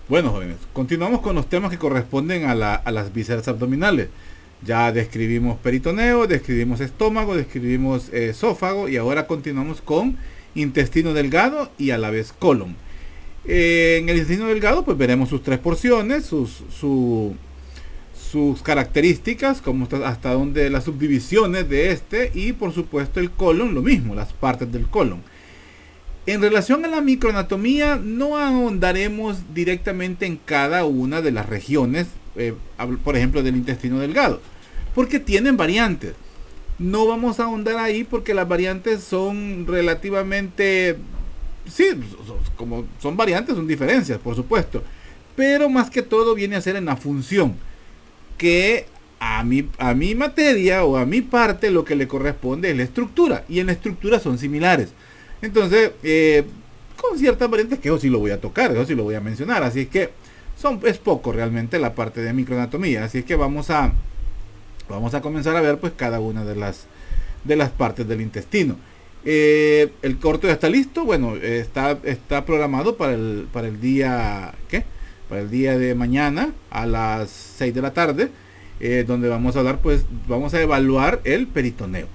Bueno, jóvenes, continuamos con los temas que corresponden a las vísceras abdominales. Ya describimos peritoneo, describimos estómago, describimos esófago y ahora continuamos con intestino delgado y a la vez colon. En el intestino delgado pues veremos sus tres porciones, sus características, como hasta donde las subdivisiones de este y por supuesto el colon, lo mismo, las partes del colon. En relación a la microanatomía, no ahondaremos directamente en cada una de las regiones, por ejemplo, del intestino delgado, porque tienen variantes. No vamos a ahondar ahí porque las variantes son relativamente, sí, como son variantes, son diferencias, por supuesto, pero más que todo viene a ser en la función, que a mi materia o a mi parte lo que le corresponde es la estructura, y en la estructura son similares. Entonces, con ciertas variantes que eso sí lo voy a tocar, eso sí lo voy a mencionar. Así es que es poco realmente la parte de microanatomía. Así es que vamos a comenzar a ver pues cada una de las partes del intestino. El corto ya está listo. Bueno, está programado para el día, ¿qué? Para el día de mañana a las 6 de la tarde, donde vamos a hablar, pues vamos a evaluar el peritoneo.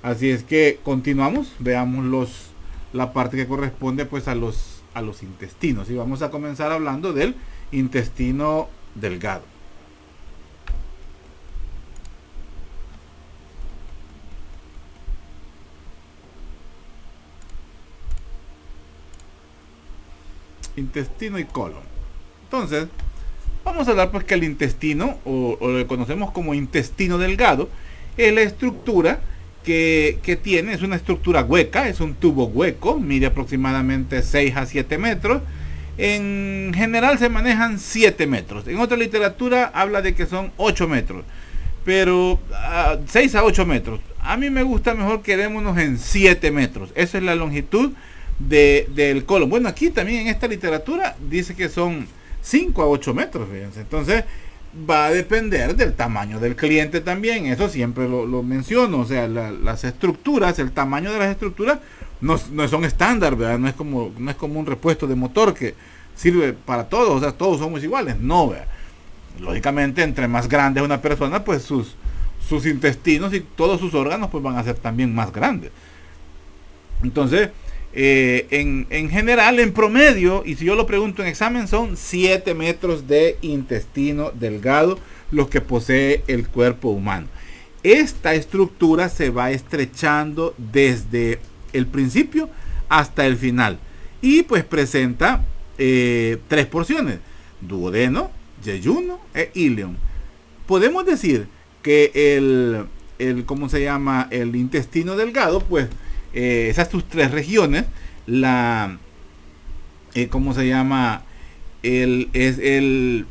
Así es que continuamos, veamos la parte que corresponde pues a los intestinos, y vamos a comenzar hablando del intestino delgado. Intestino y colon. Entonces, vamos a hablar pues que el intestino, o lo que conocemos como intestino delgado, es la estructura que tiene, es una estructura hueca, es un tubo hueco, mide aproximadamente 6 a 7 metros. En general se manejan 7 metros. En otra literatura habla de que son 8 metros. Pero 6 a 8 metros. A mí me gusta mejor, quedémonos en 7 metros. Esa es la longitud del colon. Bueno, aquí también en esta literatura dice que son 5 a 8 metros, fíjense. Entonces va a depender del tamaño del cliente también. Eso siempre lo menciono. O sea, las estructuras, el tamaño de las estructuras no son estándar, ¿verdad? No es como un repuesto de motor que sirve para todos. O sea, todos somos iguales. No, ¿verdad? Lógicamente, entre más grande es una persona, pues sus intestinos y todos sus órganos pues van a ser también más grandes. Entonces, en general, en promedio, y si yo lo pregunto en examen, son 7 metros de intestino delgado los que posee el cuerpo humano. Esta estructura se va estrechando desde el principio hasta el final, y pues presenta 3 porciones: duodeno, yeyuno e ileum. Podemos decir que ¿cómo se llama? El intestino delgado, pues esas sus 3 regiones, ¿cómo se llama? El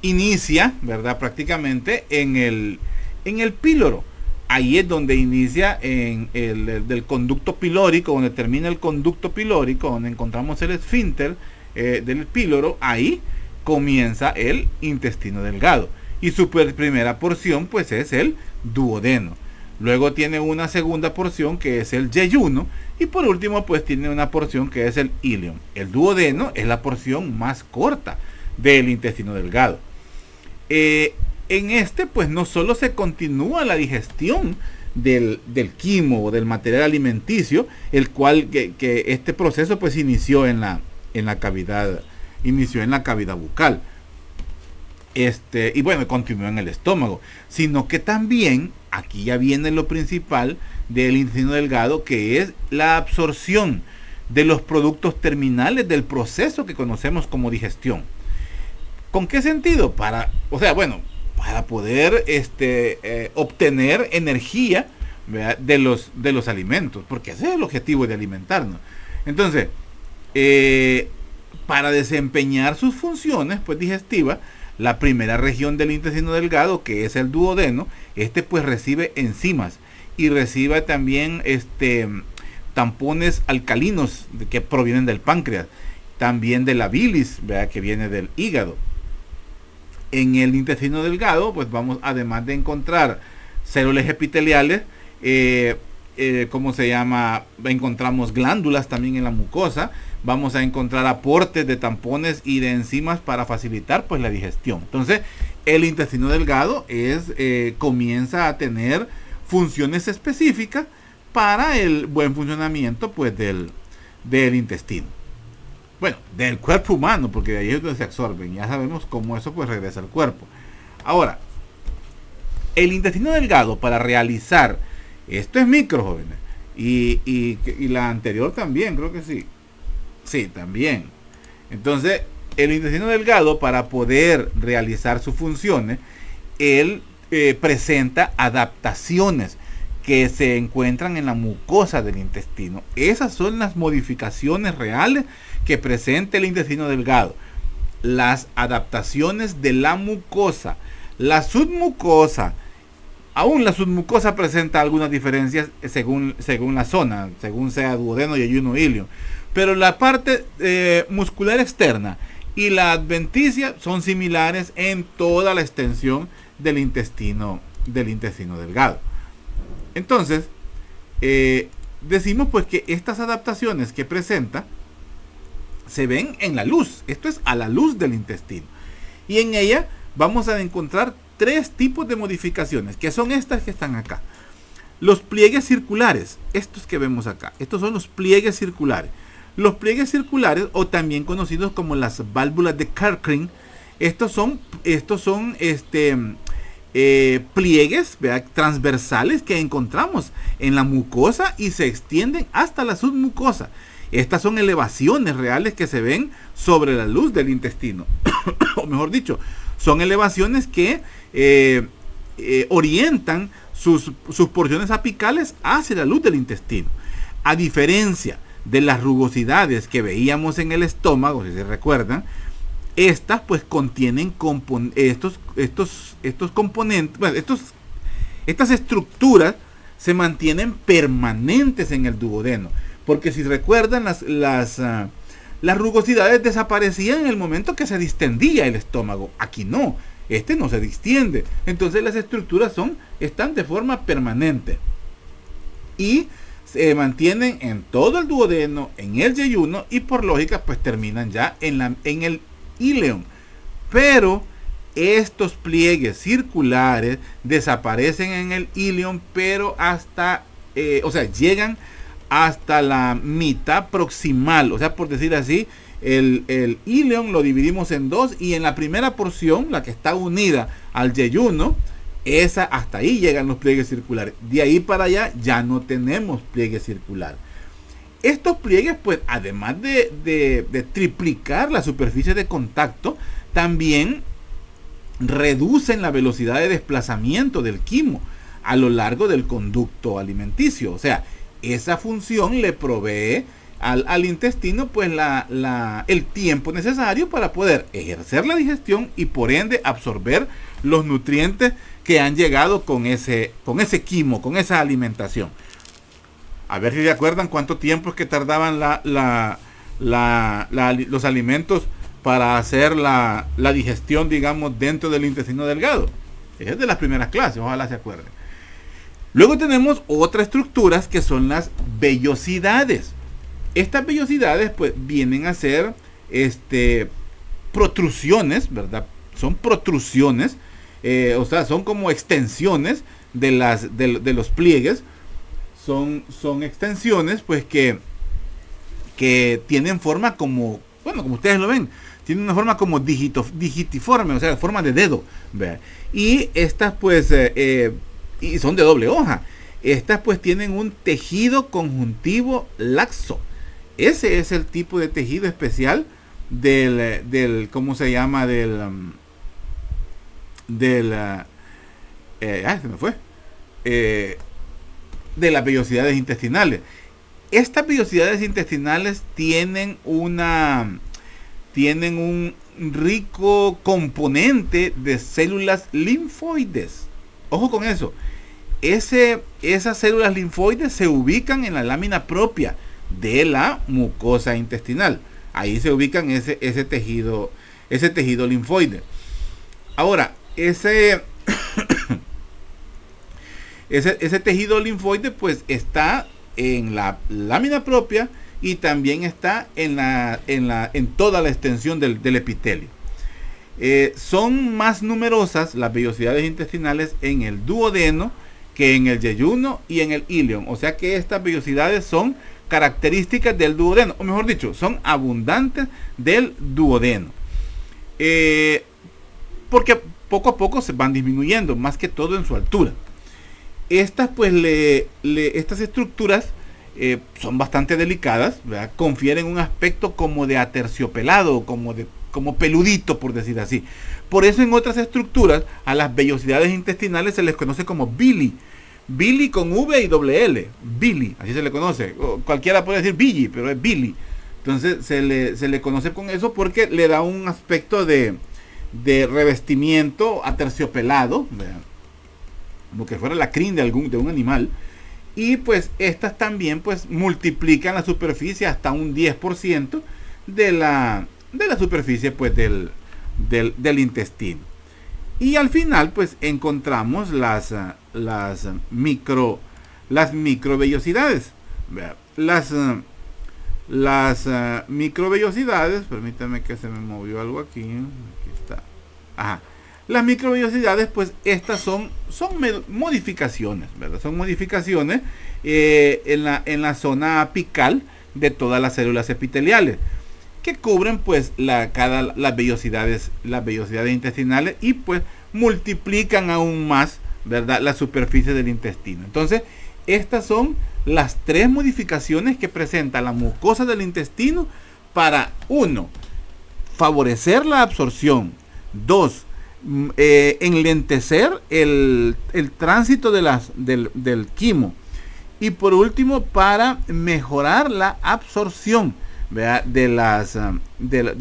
inicia, ¿verdad? Prácticamente en el píloro. Ahí es donde inicia en del conducto pilórico, donde termina el conducto pilórico, donde encontramos el esfínter del píloro. Ahí comienza el intestino delgado. Y su primera porción pues es el duodeno. Luego tiene una segunda porción que es el yeyuno. Y por último pues tiene una porción que es el ileum. El duodeno es la porción más corta del intestino delgado. En este pues no solo se continúa la digestión del quimo o del material alimenticio, el cual que este proceso pues inició en la cavidad bucal. Y bueno, continúa en el estómago, sino que también aquí ya viene lo principal del intestino delgado, que es la absorción de los productos terminales del proceso que conocemos como digestión. ¿Con qué sentido? Para poder obtener energía, ¿verdad?, de los alimentos, porque ese es el objetivo de alimentarnos. Entonces, para desempeñar sus funciones pues digestivas, la primera región del intestino delgado, que es el duodeno, pues recibe enzimas y recibe también tampones alcalinos que provienen del páncreas, también de la bilis, ¿verdad?, que viene del hígado. En el intestino delgado pues vamos, además de encontrar células epiteliales, ¿cómo se llama? Encontramos glándulas también en la mucosa, vamos a encontrar aportes de tampones y de enzimas para facilitar pues la digestión. Entonces, el intestino delgado comienza a tener funciones específicas para el buen funcionamiento pues del intestino. Bueno, del cuerpo humano, porque de ahí es donde se absorben. Ya sabemos cómo eso pues regresa al cuerpo. Ahora, el intestino delgado para realizar, esto es micro, jóvenes, y la anterior también, creo que sí. Sí, también. Entonces, el intestino delgado para poder realizar sus funciones, él presenta adaptaciones que se encuentran en la mucosa del intestino. Esas son las modificaciones reales que presenta el intestino delgado. Las adaptaciones de la mucosa. La submucosa, aún la submucosa presenta algunas diferencias según la zona, según sea duodeno, yeyuno, ilio. Pero la parte muscular externa y la adventicia son similares en toda la extensión del intestino delgado. Entonces, decimos pues que estas adaptaciones que presenta se ven en la luz. Esto es a la luz del intestino. Y en ella vamos a encontrar tres tipos de modificaciones, que son estas que están acá. Los pliegues circulares, estos que vemos acá, estos son los pliegues circulares. Los pliegues circulares, o también conocidos como las válvulas de Kerckring, estos son pliegues, ¿verdad?, transversales que encontramos en la mucosa y se extienden hasta la submucosa. Estas son elevaciones reales que se ven sobre la luz del intestino. O mejor dicho, son elevaciones que orientan sus porciones apicales hacia la luz del intestino. A diferencia de las rugosidades que veíamos en el estómago, si se recuerdan, estas pues contienen estos componentes, bueno, estas estructuras se mantienen permanentes en el duodeno, porque si recuerdan las rugosidades desaparecían en el momento que se distendía el estómago. Aquí no, no se distiende, entonces las estructuras están de forma permanente y se mantienen en todo el duodeno, en el yeyuno, y por lógica pues terminan ya en el íleon. Pero estos pliegues circulares desaparecen en el íleon, pero llegan hasta la mitad proximal. O sea, por decir así, el íleon lo dividimos en dos, y en la primera porción, la que está unida al yeyuno, hasta ahí llegan los pliegues circulares. De ahí para allá ya no tenemos pliegue circular. Estos pliegues, pues, además de triplicar la superficie de contacto, también reducen la velocidad de desplazamiento del quimo a lo largo del conducto alimenticio. O sea, esa función le provee al intestino pues el tiempo necesario para poder ejercer la digestión y por ende absorber los nutrientes que han llegado con ese quimo, con esa alimentación. A ver si se acuerdan cuánto tiempo es que tardaban los alimentos para hacer la digestión, digamos, dentro del intestino delgado. Es de las primeras clases, ojalá se acuerden. Luego tenemos otras estructuras que son las vellosidades. Estas vellosidades pues vienen a ser protrusiones, ¿verdad? Son protrusiones, son como extensiones de los pliegues. Son extensiones pues que tienen forma como ustedes lo ven, tienen una forma como digitiforme, o sea, forma de dedo, ¿verdad? Y estas pues y son de doble hoja. Estas pues tienen un tejido conjuntivo laxo. Ese es el tipo de tejido especial del ¿cómo se llama? Se me fue. De las vellosidades intestinales. Estas vellosidades intestinales tienen un rico componente de células linfoides. Ojo con eso. Esas células linfoides se ubican en la lámina propia de la mucosa intestinal. Ahí se ubican ese tejido linfoide. Ahora, ese tejido linfoide pues está en la lámina propia y también está en toda la extensión del epitelio. Son más numerosas las vellosidades intestinales en el duodeno que en el yeyuno y en el ilion. O sea que estas vellosidades son características del duodeno, o mejor dicho, son abundantes del duodeno. Porque poco a poco se van disminuyendo, más que todo en su altura. Estas pues estas estructuras son bastante delicadas, ¿verdad? Confieren un aspecto como de aterciopelado, como peludito, por decir así. Por eso en otras estructuras a las vellosidades intestinales se les conoce como bili. Bili con V y doble L. Bili, así se le conoce. Cualquiera puede decir bili, pero es bili. Entonces se le conoce con eso porque le da un aspecto de revestimiento aterciopelado, ¿verdad? Como que fuera la crin de un animal. Y pues estas también pues multiplican la superficie hasta un 10% de la superficie pues del intestino. Y al final pues encontramos las microvellosidades. Las microvellosidades, permítame que se me movió algo aquí. Aquí está. Ajá. Las microvellosidades, pues estas son modificaciones, ¿verdad? Son modificaciones en la zona apical de todas las células epiteliales, que cubren pues las vellosidades intestinales y pues multiplican aún más, ¿verdad?, la superficie del intestino. Entonces, estas son las tres modificaciones que presenta la mucosa del intestino para, 1, favorecer la absorción, 2, enlentecer el tránsito del quimo, y por último para mejorar la absorción, ¿verdad?, de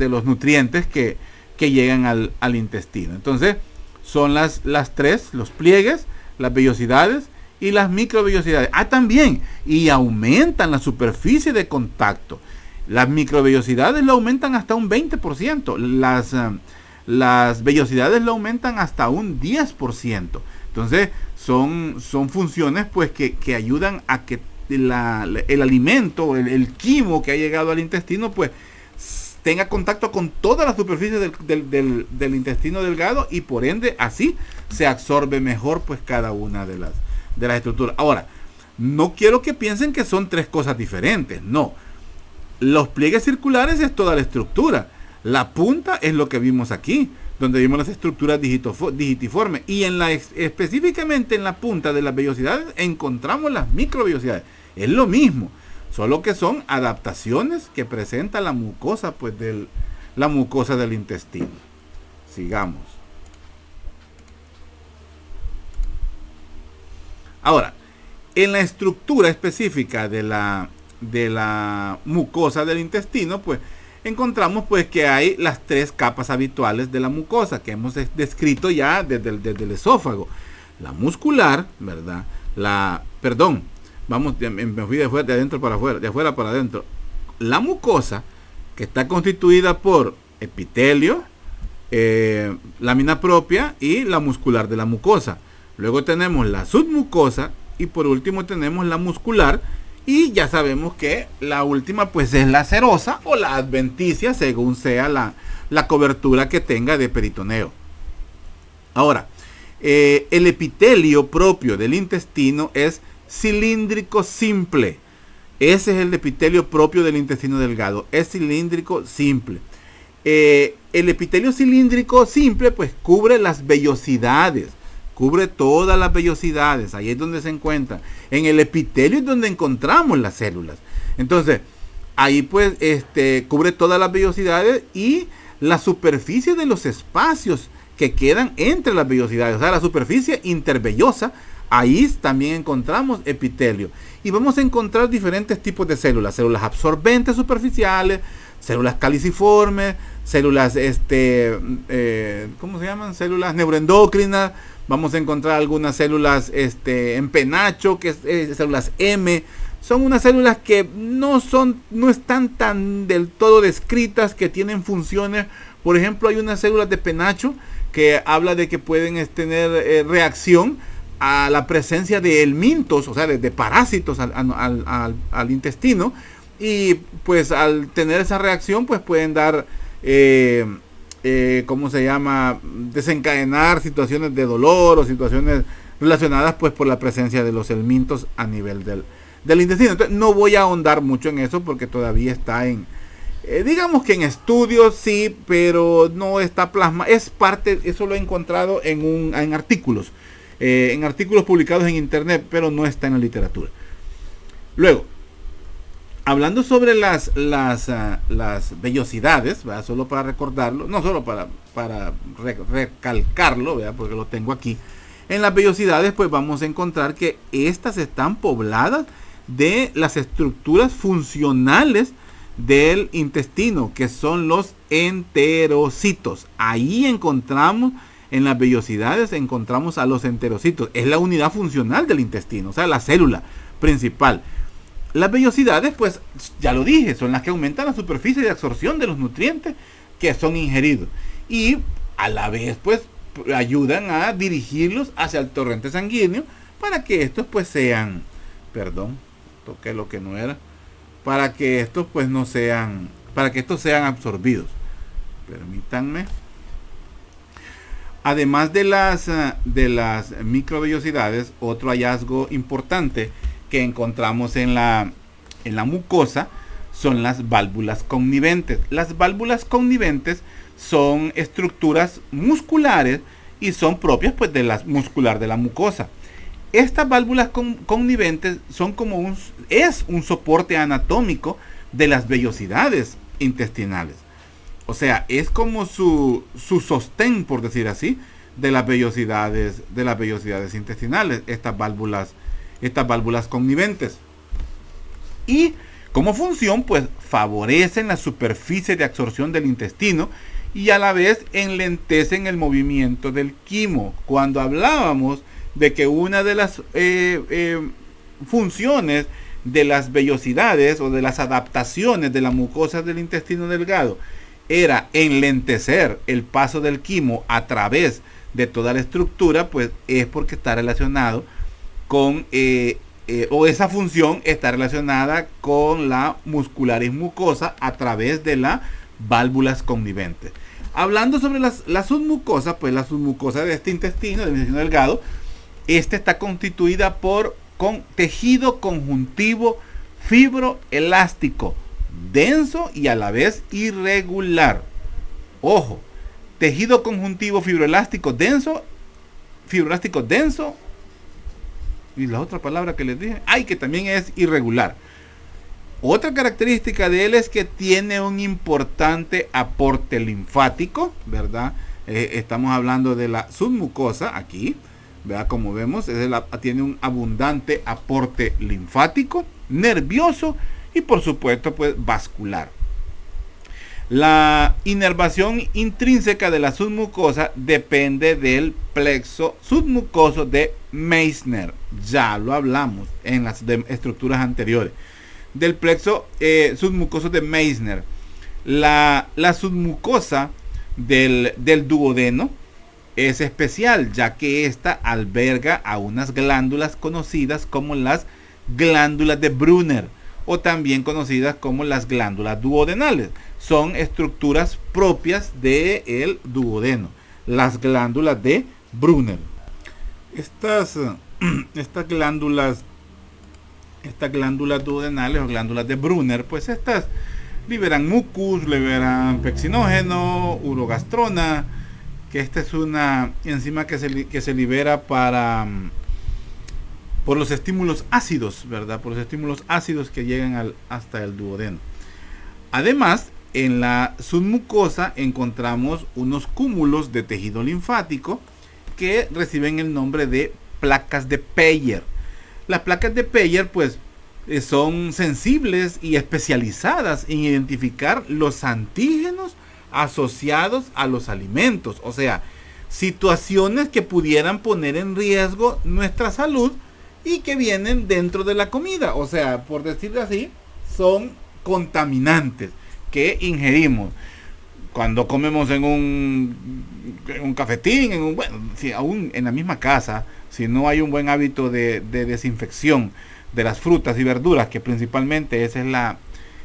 los nutrientes que llegan al intestino. Entonces son las tres, los pliegues, las vellosidades y las microvellosidades. También, y aumentan la superficie de contacto. Las microvellosidades lo aumentan hasta un 20%, las vellosidades lo aumentan hasta un 10%. Entonces son funciones pues que ayudan a que el alimento, el quimo que ha llegado al intestino pues tenga contacto con toda la superficie del intestino delgado, y por ende así se absorbe mejor pues cada una de las estructuras. Ahora, no quiero que piensen que son tres cosas diferentes, no. Los pliegues circulares es toda la estructura. La punta es lo que vimos aquí, donde vimos las estructuras digitiformes, y específicamente en la punta de las vellosidades encontramos las microvellosidades. Es lo mismo, solo que son adaptaciones que presenta la mucosa pues la mucosa del intestino. Sigamos. Ahora, en la estructura específica de la mucosa del intestino, pues encontramos pues que hay las tres capas habituales de la mucosa que hemos descrito ya desde el esófago. La muscular, ¿verdad? Me fui de adentro para afuera, de afuera para adentro. La mucosa, que está constituida por epitelio, lámina propia y la muscular de la mucosa. Luego tenemos la submucosa y por último tenemos la muscular. Y ya sabemos que la última pues es la serosa o la adventicia, según sea la cobertura que tenga de peritoneo. Ahora, el epitelio propio del intestino es cilíndrico simple. Ese es el epitelio propio del intestino delgado, es cilíndrico simple. El epitelio cilíndrico simple pues cubre las vellosidades, cubre todas las vellosidades. Ahí es donde se encuentra. En el epitelio es donde encontramos las células. Entonces, ahí pues cubre todas las vellosidades y la superficie de los espacios que quedan entre las vellosidades. O sea, la superficie intervellosa, ahí también encontramos epitelio. Y vamos a encontrar diferentes tipos de células. Células absorbentes superficiales, células caliciformes, células, ¿cómo se llaman? Células neuroendocrinas. Vamos a encontrar algunas células en penacho, que es células M. Son unas células que no están tan del todo descritas, que tienen funciones. Por ejemplo, hay unas células de penacho que habla de que pueden tener reacción a la presencia de helmintos, o sea, de parásitos al intestino, y pues al tener esa reacción pues pueden dar, ¿cómo se llama? Desencadenar situaciones de dolor o situaciones relacionadas pues por la presencia de los helmintos a nivel del intestino. Entonces no voy a ahondar mucho en eso porque todavía está en, digamos que en estudios sí, pero no está plasma, es parte, eso lo he encontrado en artículos, en artículos publicados en internet, pero no está en la literatura. Luego, hablando sobre las vellosidades, ¿verdad? Solo para recordarlo, no solo para recalcarlo, ¿verdad? Porque lo tengo aquí. En las vellosidades pues vamos a encontrar que estas están pobladas de las estructuras funcionales del intestino, que son los enterocitos. Ahí encontramos, en las vellosidades encontramos a los enterocitos. Es la unidad funcional del intestino, o sea, la célula principal. Las vellosidades, pues ya lo dije, son las que aumentan la superficie de absorción de los nutrientes que son ingeridos. Y a la vez, pues, ayudan a dirigirlos hacia el torrente sanguíneo para que estos, pues, sean, perdón, toqué lo que no era, para que estos, pues, no sean, para que estos sean absorbidos. Permítanme. Además de las microvellosidades, otro hallazgo importante que encontramos en la mucosa son las válvulas conniventes. Las válvulas conniventes son estructuras musculares y son propias pues de la muscular de la mucosa. Estas válvulas conniventes son como es un soporte anatómico de las vellosidades intestinales. O sea, es como su sostén, por decir así, de las vellosidades intestinales, estas válvulas conniventes. Y como función, pues favorecen la superficie de absorción del intestino y a la vez enlentecen el movimiento del quimo. Cuando hablábamos de que una de las funciones de las vellosidades o de las adaptaciones de la mucosa del intestino delgado era enlentecer el paso del quimo a través de toda la estructura, pues es porque está relacionado con, o esa función está relacionada con la muscularis mucosa a través de las válvulas conniventes. Hablando sobre la submucosa, pues la submucosa de este intestino, del intestino delgado, esta está constituida con tejido conjuntivo fibroelástico, denso y a la vez irregular. Ojo, tejido conjuntivo fibroelástico denso, y la otra palabra que les dije, que también es irregular. Otra característica de él es que tiene un importante aporte linfático, ¿verdad? Estamos hablando de la submucosa aquí, ¿verdad? Como vemos, tiene un abundante aporte linfático, nervioso y por supuesto pues vascular. La inervación intrínseca de la submucosa depende del plexo submucoso de Meissner. Ya lo hablamos en las estructuras anteriores. Del plexo submucoso de Meissner. La submucosa del duodeno es especial, ya que ésta alberga a unas glándulas conocidas como las glándulas de Brunner, o también conocidas como las glándulas duodenales. Son estructuras propias del duodeno, las glándulas de Brunner. Estas glándulas duodenales o glándulas de Brunner, pues estas liberan mucus, liberan pexinógeno, urogastrona, que esta es una enzima que se libera por los estímulos ácidos, ¿verdad? Por los estímulos ácidos que llegan hasta el duodeno. Además, en la submucosa encontramos unos cúmulos de tejido linfático que reciben el nombre de placas de Peyer. Las placas de Peyer, pues, son sensibles y especializadas en identificar los antígenos asociados a los alimentos. O sea, situaciones que pudieran poner en riesgo nuestra salud y que vienen dentro de la comida. O sea, por decirlo así, son contaminantes que ingerimos cuando comemos en un cafetín, si aún en la misma casa, si no hay un buen hábito de desinfección de las frutas y verduras, que principalmente esa es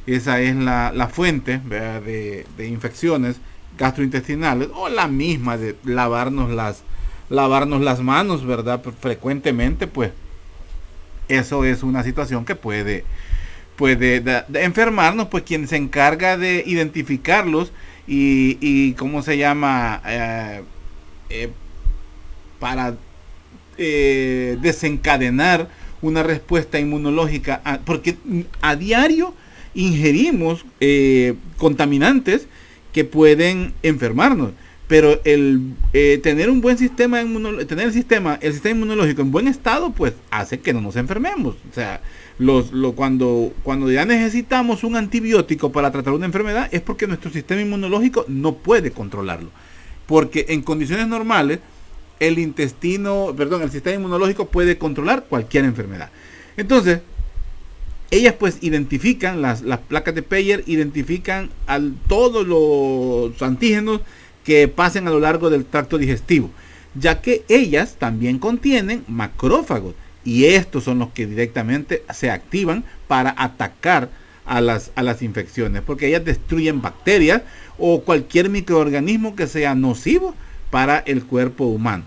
esa es la fuente, ¿verdad?, de infecciones gastrointestinales, o la misma de lavarnos las manos, ¿verdad?, frecuentemente, pues eso es una situación que puede de enfermarnos, pues quien se encarga de identificarlos y cómo se llama, para desencadenar una respuesta inmunológica, porque a diario ingerimos contaminantes que pueden enfermarnos, pero el tener un buen sistema tener el sistema inmunológico en buen estado, pues hace que no nos enfermemos. O sea, cuando ya necesitamos un antibiótico para tratar una enfermedad, es porque nuestro sistema inmunológico no puede controlarlo, porque en condiciones normales el sistema inmunológico puede controlar cualquier enfermedad. Entonces, ellas pues identifican, las placas de Peyer identifican todos los antígenos que pasen a lo largo del tracto digestivo, ya que ellas también contienen macrófagos, y estos son los que directamente se activan para atacar a las infecciones, porque ellas destruyen bacterias o cualquier microorganismo que sea nocivo para el cuerpo humano.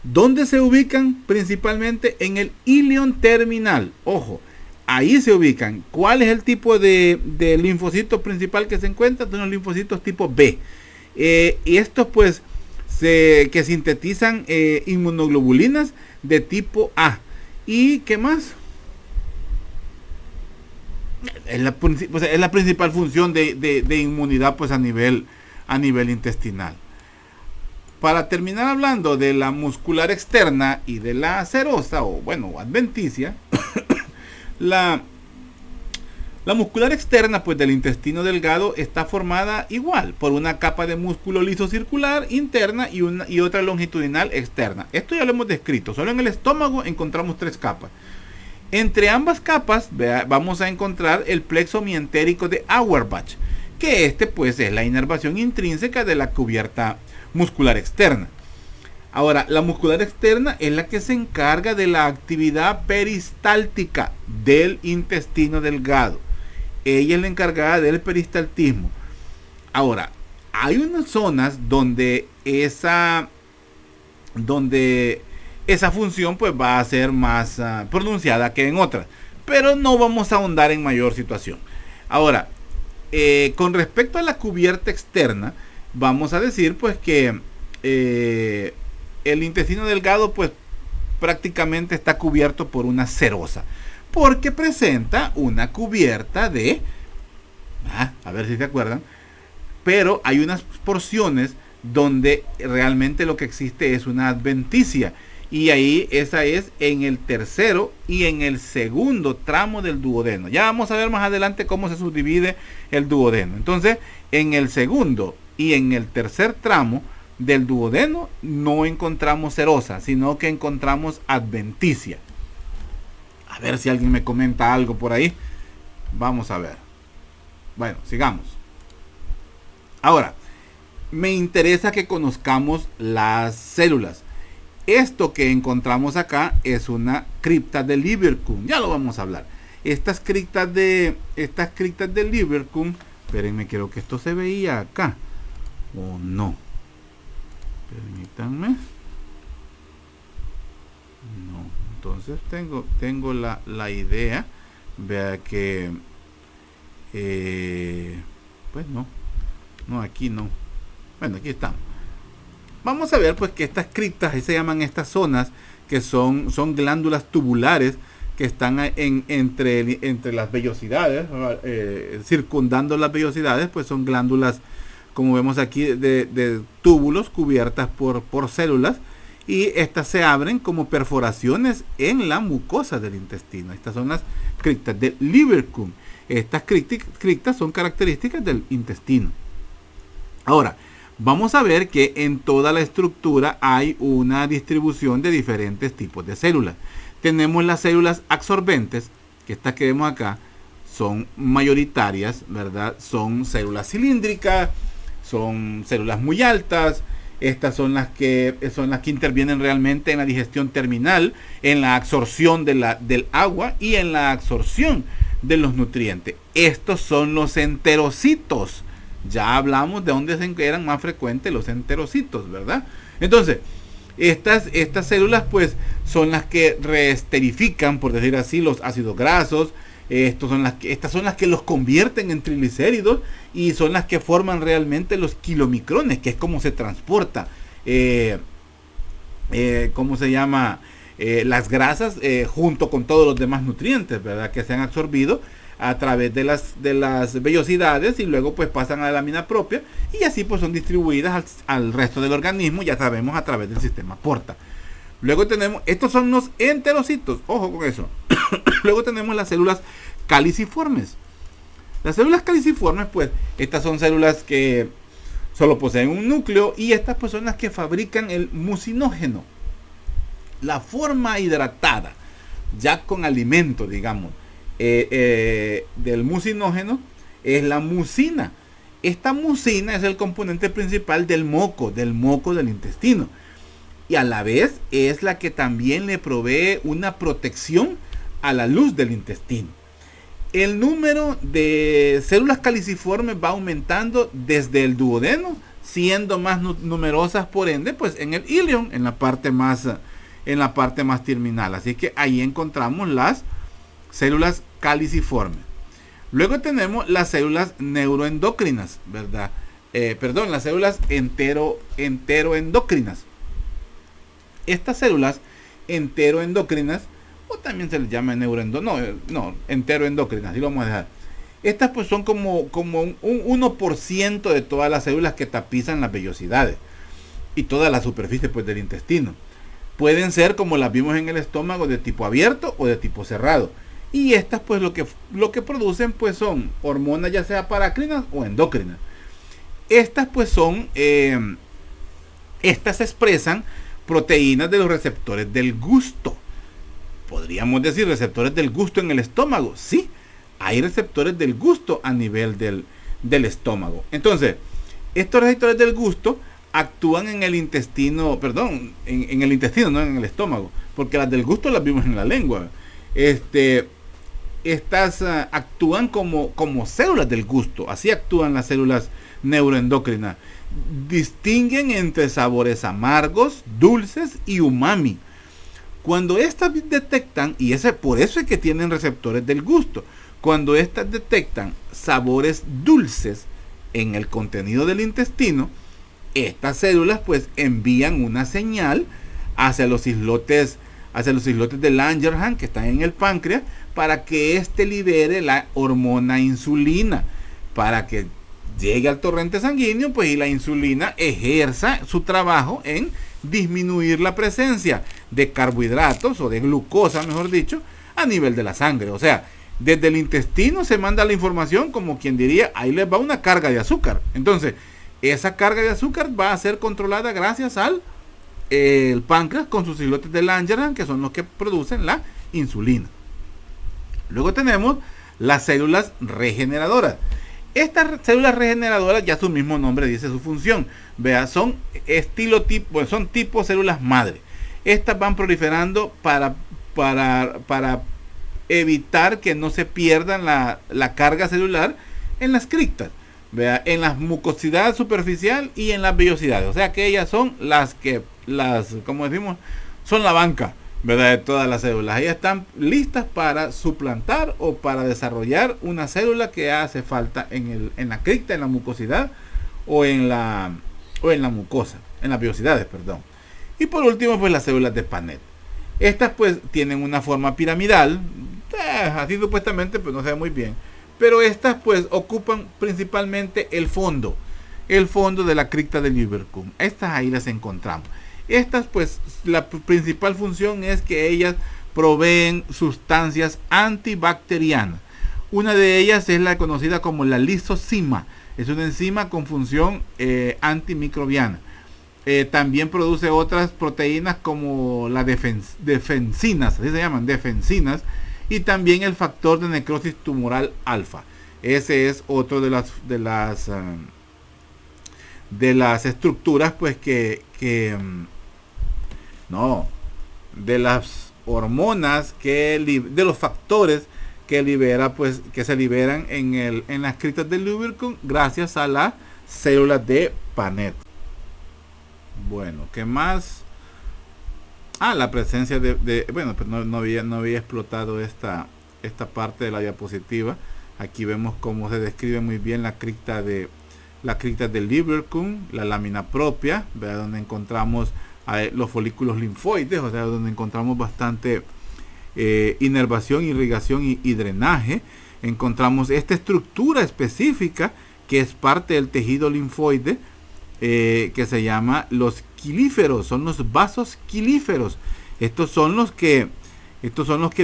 ¿Dónde se ubican? Principalmente en el ilion terminal. Ojo, ahí se ubican. ¿Cuál es el tipo de linfocito principal que se encuentra? Son los linfocitos tipo B. Y estos pues que sintetizan inmunoglobulinas de tipo A. ¿Y qué más? Es la principal función de inmunidad, pues a nivel intestinal. Para terminar hablando de la muscular externa y de la serosa, o adventicia, la muscular externa, pues, del intestino delgado está formada igual por una capa de músculo liso circular interna y otra longitudinal externa. Esto ya lo hemos descrito. Solo en el estómago encontramos 3 capas. Entre ambas capas vamos a encontrar el plexo mientérico de Auerbach, que pues es la inervación intrínseca de la cubierta muscular externa. Ahora, la muscular externa es la que se encarga de la actividad peristáltica del intestino delgado. Ella es la encargada del peristaltismo. Ahora, hay unas zonas donde esa función pues va a ser más pronunciada que en otras, pero no vamos a ahondar en mayor situación. Ahora, con respecto a la cubierta externa, vamos a decir pues que el intestino delgado pues prácticamente está cubierto por una serosa, porque presenta una cubierta de, a ver si se acuerdan, pero hay unas porciones donde realmente lo que existe es una adventicia, y ahí esa es en el tercero y en el segundo tramo del duodeno. Ya vamos a ver más adelante cómo se subdivide el duodeno. Entonces, en el segundo y en el tercer tramo del duodeno no encontramos serosa, sino que encontramos adventicia. A ver si alguien me comenta algo por ahí. Vamos a ver. Bueno, sigamos. Ahora, me interesa que conozcamos las células. Esto que encontramos acá es una cripta de Lieberkühn. Ya lo vamos a hablar. Estas criptas de Lieberkühn. Espérenme, creo que esto se veía acá. ¿O no? Permítanme. No. Entonces tengo la idea. Vea que pues no, aquí no. Bueno, aquí estamos. Vamos a ver pues que estas criptas, ahí se llaman estas zonas, que son glándulas tubulares que están entre las vellosidades, circundando las vellosidades, pues son glándulas, como vemos aquí, de túbulos cubiertas por células, y estas se abren como perforaciones en la mucosa del intestino. Estas son las criptas de Lieberkühn. Estas criptas son características del intestino. Ahora, vamos a ver que en toda la estructura hay una distribución de diferentes tipos de células. Tenemos las células absorbentes, que estas que vemos acá son mayoritarias, ¿verdad? Son células cilíndricas, son células muy altas. Estas son las que intervienen realmente en la digestión terminal, en la absorción del agua y en la absorción de los nutrientes. Estos son los enterocitos. Ya hablamos de dónde eran más frecuentes los enterocitos, ¿verdad? Entonces, estas células pues son las que reesterifican, por decir así, los ácidos grasos. Estas son las que los convierten en triglicéridos y son las que forman realmente los kilomicrones, que es como se transporta, ¿cómo se llama? Las grasas junto con todos los demás nutrientes, ¿verdad? Que se han absorbido a través de las vellosidades y luego pues pasan a la lámina propia y así pues son distribuidas al resto del organismo, ya sabemos, a través del sistema porta. Luego tenemos, estos son los enterocitos, ojo con eso. Luego tenemos las células caliciformes. Las células caliciformes, pues, estas son células que solo poseen un núcleo y estas pues son las que fabrican el mucinógeno. La forma hidratada, ya con alimento, digamos, del mucinógeno es la mucina. Esta mucina es el componente principal del moco del intestino. Y a la vez es la que también le provee una protección a la luz del intestino. El número de células caliciformes va aumentando desde el duodeno, siendo más numerosas por ende, pues en el ileón, en la parte más terminal. Así que ahí encontramos las células caliciformes. Luego tenemos las células neuroendocrinas, ¿verdad? Las células enteroendocrinas. Estas células enteroendocrinas, o también se les llama enteroendocrinas, así lo vamos a dejar. Estas pues son como un 1% de todas las células que tapizan las vellosidades y toda la superficie pues del intestino. Pueden ser, como las vimos en el estómago, de tipo abierto o de tipo cerrado. Y estas pues lo que producen pues son hormonas, ya sea paracrinas o endocrinas. Estas pues son, estas expresan proteínas de los receptores del gusto. Podríamos decir receptores del gusto en el estómago. Sí, hay receptores del gusto a nivel del estómago. Entonces, estos receptores del gusto actúan en el intestino, en el intestino, no en el estómago, porque las del gusto las vimos en la lengua. Estas actúan como células del gusto. Así actúan las células neuroendocrinas. Distinguen entre sabores amargos, dulces y umami. Cuando estas detectan, y por eso es que tienen receptores del gusto, cuando estas detectan sabores dulces en el contenido del intestino, estas células pues envían una señal hacia los islotes de Langerhans que están en el páncreas, para que éste libere la hormona insulina, para que llegue al torrente sanguíneo pues, y la insulina ejerza su trabajo en disminuir la presencia de carbohidratos o de glucosa, mejor dicho, a nivel de la sangre. O sea, desde el intestino se manda la información, como quien diría, ahí les va una carga de azúcar. Entonces, esa carga de azúcar va a ser controlada gracias al el páncreas con sus islotes de Langerhans, que son los que producen la insulina. Luego tenemos las células regeneradoras. Estas células regeneradoras, ya su mismo nombre dice su función. Vea, son son tipo células madre. Estas van proliferando para evitar que no se pierdan la carga celular en las criptas, vea, en la mucosidad superficial y en las vellosidades. O sea que ellas son como decimos, son la banca, ¿verdad?, de todas las células. Ellas están listas para suplantar o para desarrollar una célula que hace falta en la cripta, en la mucosidad o en la mucosa, en las vellosidades, perdón. Y por último, pues las células de Paneth. Estas pues tienen una forma piramidal, así supuestamente, pues no se ve muy bien, pero estas pues ocupan principalmente el fondo de la cripta del Überkum. Estas ahí las encontramos. Estas pues la principal función es que ellas proveen sustancias antibacterianas. Una de ellas es la conocida como la lisozima. Es una enzima con función antimicrobiana. También produce otras proteínas como las defensinas, así se llaman, defensinas, y también el factor de necrosis tumoral alfa. Ese es otro de las estructuras pues de las hormonas de los factores que libera, pues, que se liberan en las criptas del lubricant gracias a las células de Panet. Bueno, ¿qué más? La presencia bueno, pues no había explotado esta parte de la diapositiva. Aquí vemos cómo se describe muy bien la cripta del lubricant, la lámina propia, ¿verdad? Donde encontramos los folículos linfoides, o sea, donde encontramos bastante inervación, irrigación y drenaje. Encontramos esta estructura específica que es parte del tejido linfoide, que se llama los quilíferos, son los vasos quilíferos. Estos son los que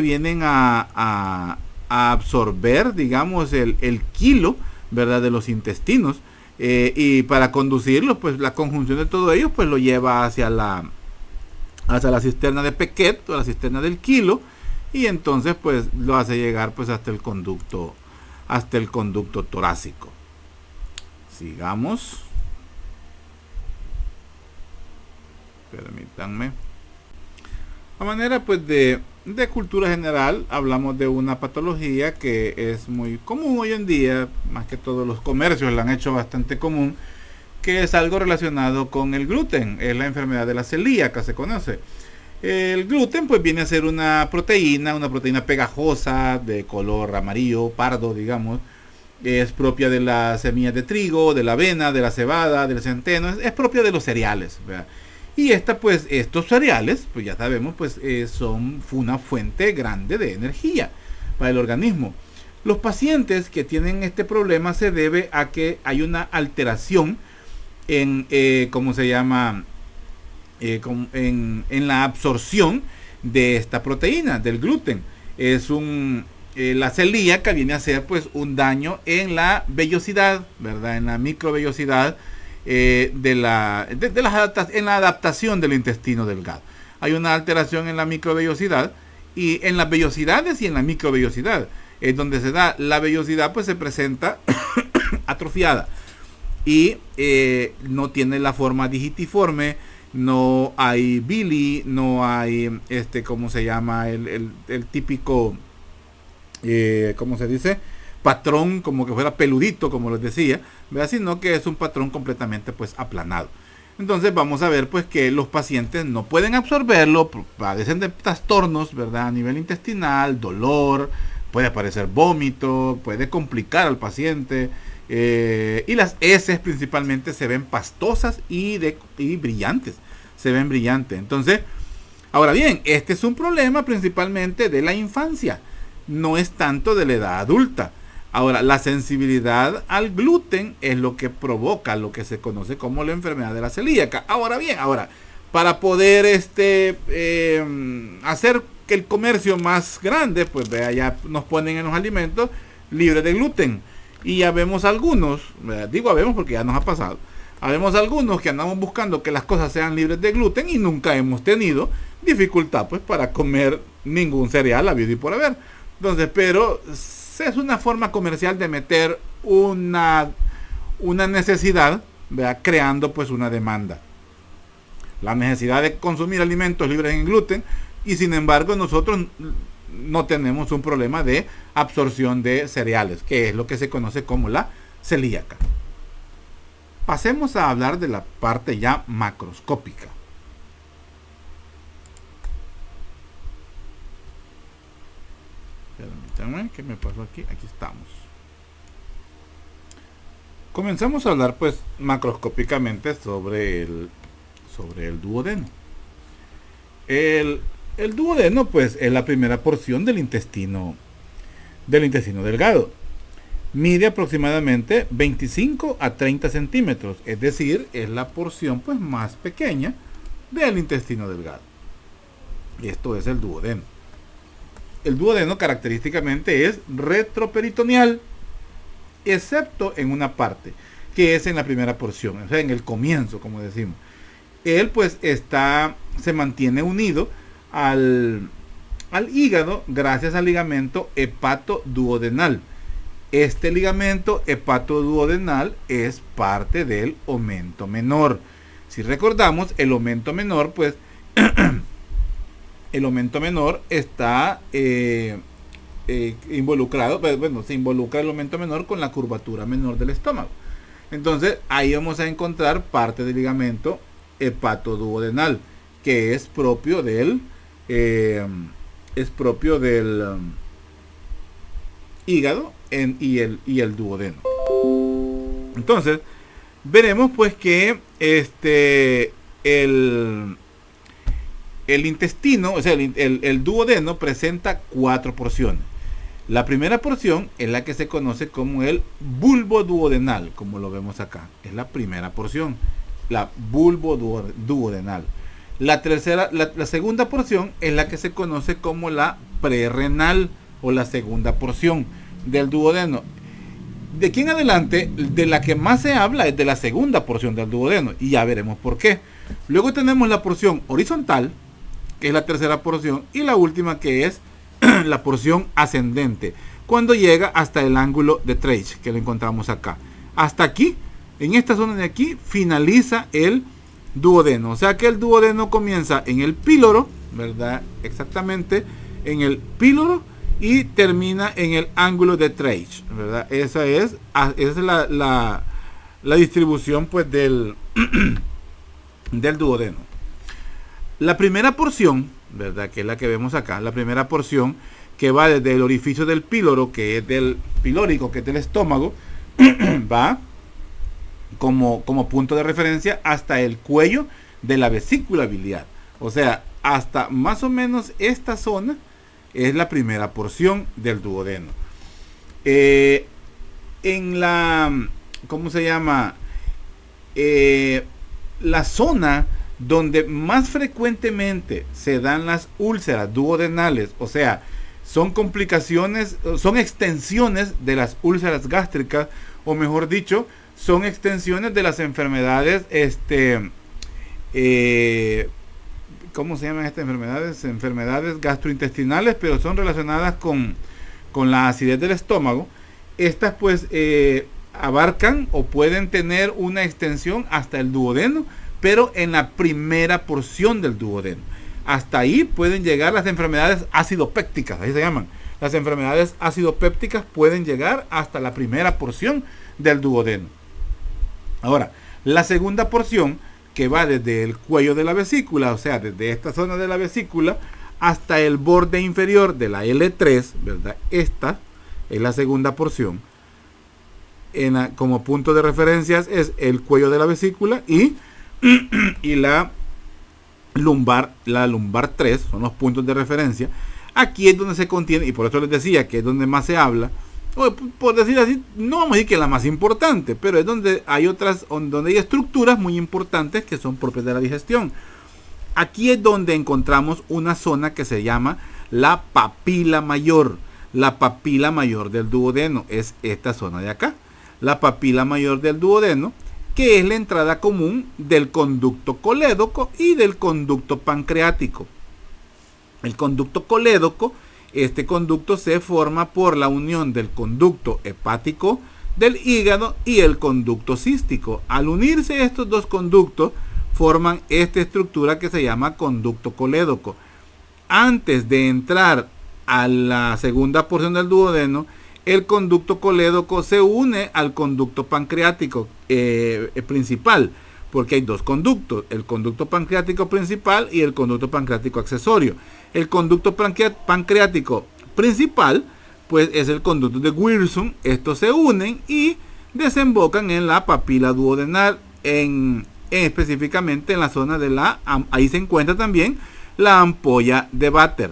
vienen a absorber, digamos, el kilo, ¿verdad?, de los intestinos, y para conducirlo, pues la conjunción de todo ello, pues lo lleva hacia la cisterna de Pequet, o la cisterna del kilo, y entonces pues lo hace llegar pues hasta el conducto torácico. Sigamos. Permítanme. A manera pues de cultura general, hablamos de una patología que es muy común hoy en día, más que todos los comercios la han hecho bastante común, que es algo relacionado con el gluten. Es la enfermedad de la celíaca, se conoce. El gluten pues viene a ser una proteína pegajosa de color amarillo, pardo, digamos. Es propia de las semillas de trigo, de la avena, de la cebada, del centeno. Es propia de los cereales, ¿verdad? Y estos cereales, pues ya sabemos, pues son una fuente grande de energía para el organismo. Los pacientes que tienen este problema se debe a que hay una alteración en, ¿cómo se llama? En la absorción de esta proteína, del gluten. La celíaca viene a ser pues un daño en la vellosidad, ¿verdad? En la microvellosidad, en la adaptación del intestino delgado. Hay una alteración en la microvellosidad, y en las vellosidades y en la microvellosidad es donde se da. La vellosidad pues se presenta atrofiada y no tiene la forma digitiforme, no hay bili, no hay ¿cómo se llama? El típico, ¿cómo se dice? Patrón, como que fuera peludito, como les decía, ¿verdad? Sino que es un patrón completamente pues aplanado. Entonces vamos a ver pues que los pacientes no pueden absorberlo, padecen de trastornos, ¿verdad?, a nivel intestinal, dolor, puede aparecer vómito, puede complicar al paciente, y las heces principalmente se ven pastosas y brillantes, se ven brillantes. Entonces, ahora bien, este es un problema principalmente de la infancia, no es tanto de la edad adulta. Ahora, la sensibilidad al gluten es lo que provoca lo que se conoce como la enfermedad de la celíaca. Ahora bien, para poder hacer que el comercio más grande, pues vea, ya nos ponen en los alimentos libres de gluten. Y ya vemos algunos, digo vemos porque ya nos ha pasado, habemos algunos que andamos buscando que las cosas sean libres de gluten y nunca hemos tenido dificultad pues para comer ningún cereal habido y por haber. Entonces, pero es una forma comercial de meter una necesidad, ¿verdad?, creando pues una demanda. La necesidad de consumir alimentos libres en gluten, y sin embargo nosotros no tenemos un problema de absorción de cereales, que es lo que se conoce como la celíaca. Pasemos a hablar de la parte ya macroscópica. Permítanme, ¿qué me pasó aquí? Aquí estamos. Comenzamos a hablar pues macroscópicamente sobre el duodeno. El duodeno pues es la primera porción del intestino delgado. Mide aproximadamente 25 a 30 centímetros, es decir, es la porción pues más pequeña del intestino delgado. Y esto es el duodeno. El duodeno característicamente es retroperitoneal, excepto en una parte, que es en la primera porción, o sea, en el comienzo, como decimos. Él pues se mantiene unido al hígado gracias al ligamento hepatoduodenal. Este ligamento hepatoduodenal es parte del omento menor. Si recordamos, el omento menor, pues, el omento menor está involucrado, pues, bueno, se involucra el aumento menor con la curvatura menor del estómago. Entonces ahí vamos a encontrar parte del ligamento hepatoduodenal, que es propio del hígado y el duodeno. Entonces veremos pues que el intestino, o sea, el duodeno presenta 4 porciones. La primera porción es la que se conoce como el bulbo duodenal, como lo vemos acá. Es la primera porción, la bulbo duodenal. La segunda porción es la que se conoce como la prerrenal o la segunda porción del duodeno. De aquí en adelante, de la que más se habla es de la segunda porción del duodeno, y ya veremos por qué. Luego tenemos la porción horizontal, que es la tercera porción, y la última, que es la porción ascendente, cuando llega hasta el ángulo de Treich, que lo encontramos acá. Hasta aquí, en esta zona de aquí, finaliza el duodeno. O sea que el duodeno comienza en el píloro, ¿verdad? Exactamente en el píloro, y termina en el ángulo de Treich, ¿verdad? Esa es la distribución pues del duodeno. La primera porción, ¿verdad? Que es la que vemos acá, la primera porción que va desde el orificio del píloro, que es del pilórico, que es del estómago, va como punto de referencia hasta el cuello de la vesícula biliar. O sea, hasta más o menos esta zona es la primera porción del duodeno. En la, ¿cómo se llama? La zona donde más frecuentemente se dan las úlceras duodenales, o sea, son complicaciones, son extensiones de las úlceras gástricas, o mejor dicho, son extensiones de las enfermedades, ¿cómo se llaman estas enfermedades? Enfermedades gastrointestinales, pero son relacionadas con la acidez del estómago. Estas pues abarcan o pueden tener una extensión hasta el duodeno, pero en la primera porción del duodeno. Hasta ahí pueden llegar las enfermedades acidopépticas, ahí se llaman. Las enfermedades acidopépticas pueden llegar hasta la primera porción del duodeno. Ahora, la segunda porción, que va desde el cuello de la vesícula, o sea, desde esta zona de la vesícula hasta el borde inferior de la L3, ¿verdad? Esta es la segunda porción. Como punto de referencias es el cuello de la vesícula y la lumbar 3, son los puntos de referencia. Aquí es donde se contiene, y por eso les decía que es donde más se habla, o por decir así, no vamos a decir que es la más importante, pero es donde hay otras, donde hay estructuras muy importantes que son propias de la digestión. Aquí es donde encontramos una zona que se llama la papila mayor. La papila mayor del duodeno es esta zona de acá. La papila mayor del duodeno, que es la entrada común del conducto colédoco y del conducto pancreático. El conducto colédoco, este conducto se forma por la unión del conducto hepático del hígado y el conducto cístico. Al unirse estos dos conductos, forman esta estructura que se llama conducto colédoco. Antes de entrar a la segunda porción del duodeno, el conducto colédoco se une al conducto pancreático principal, porque hay dos conductos, el conducto pancreático principal y el conducto pancreático accesorio. El conducto pancreático principal, pues es el conducto de Wilson. Estos se unen y desembocan en la papila duodenal, específicamente en la zona de ahí se encuentra también la ampolla de Vater.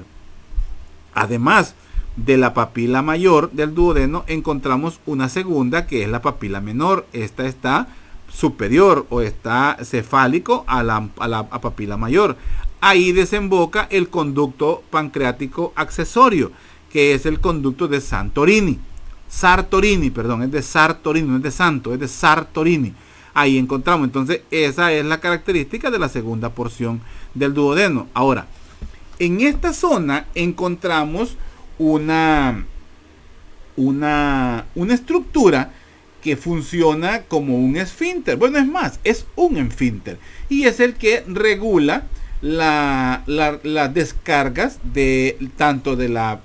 Además de la papila mayor del duodeno, encontramos una segunda que es la papila menor. Esta está superior o está cefálico a la papila mayor. Ahí desemboca el conducto pancreático accesorio, que es el conducto de Sartorini, perdón, es de Sartorini, no es de Santo, es de Sartorini. Ahí encontramos, entonces, esa es la característica de la segunda porción del duodeno. Ahora, en esta zona encontramos una estructura que funciona como un esfínter. Bueno, es más, es un esfínter, y es el que regula las descargas de tanto de la